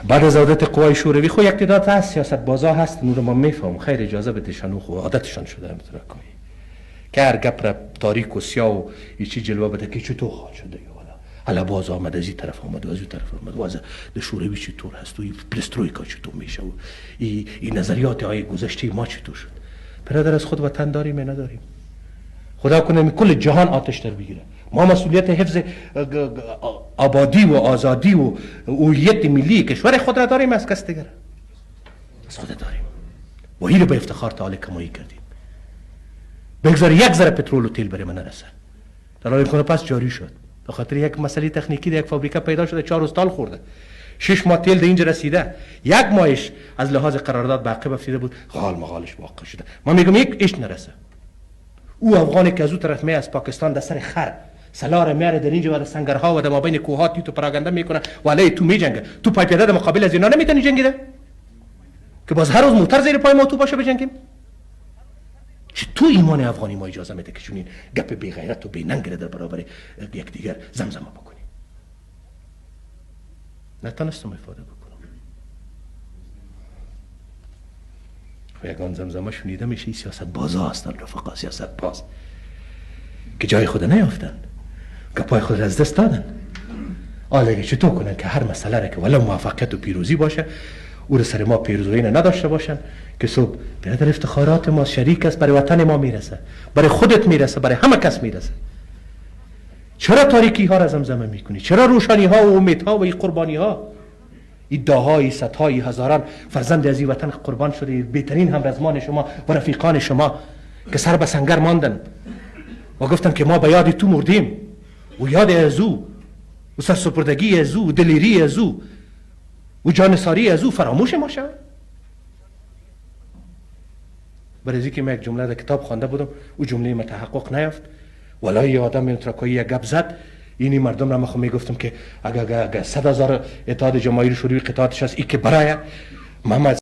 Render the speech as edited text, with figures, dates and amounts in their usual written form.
بعد از عودت قوای شوروی خو یک تعداد از سیاست بازا هست، نور ما میفهم. خیر اجازه بدهشان خو عادتشان شده مترکمی که هر گپ را تاریک و سیاه و چی جلوه بده که چطور خواهد شده. حالا باز آمد از این طرف آمد و از این طرف آمد و از شوروی چطور هست و این پلسترویکا چطور میشه و این نظریات های گذشته ما چطور شد. برادر از خود وطن داریم یا نداریم؟ خدا کنه کل جهان آتش در بگیره. ما مسئولیت حفظ آبادی و آزادی و هویت ملی کشور خود را داریم، از کس دیگر از خود داریم و این رو به افتخار تعالی کمایی کردیم. بگذار یک ذره پترول و تیل برای من نرسه، در حالی کنه پس جاری شد به خاطر یک مسئله تکنیکی در یک فابریکه پیدا شده، 4 روز تال خورده، 6 ماه تیل در اینجا رسیده، 1 ماهش از لحاظ قرارداد به عقب افتاده بود، غال مغالش واقع شده. ما میگم یک ایش نرسه. او افغانی که از او طرف می از پاکستان در سر خر سلار میاره در اینجا و در سنگرها و در مابین کوهات تو پراگنده میکنه و علیه تو میجنگه. تو پای پیاده در مقابل از اینا نمیتونی جنگیده که باز هر روز موتر زیر پای ما تو باشه بجنگیم؟ چه تو ایمان افغانی ما اجازه میده که چونین گپ بی غیرت و بی ننگ در برابر یکدیگر زمزمه بکنیم؟ نتونستم افاده بکنم. و یگان زمزمه شنیده میشه سیاست بازا هستن رفقا، سیاست باز که جای خود نیافتن، گپای خود از دست دادن. آلگه چطور کنن که هر مسئله را که ولو موفقیت و پیروزی باشه او را سر ما پیروزی نداشته باشن که صبح برادر افتخارات ما شریک است، برای وطن ما میرسه، برای خودت میرسه، برای همه کس میرسه. چرا تاریکی ها را زمزمه میکنی؟ چرا روشانی ها و امیدها و این قربانی ها؟ ایداهای صدهای هزاران فرزند از این وطن قربان شده، بهترین همرزمان شما و رفیقان شما که سر به سنگر ماندن و گفتن که ما به یاد تو مردیم و یاد از او و سرسپردگی از او و دلیری از او و جانساری از او فراموش ما شد. برای که من یک جمله در کتاب خوانده بودم، او جمله ما تحقق نیافت. ولی یه آدم این ترکایی یک گپ زد، اینی مردم را من میگفتم که اگر 100,000 اتحاد جماهیر شوروی قطعاتش هست ای که برای محمد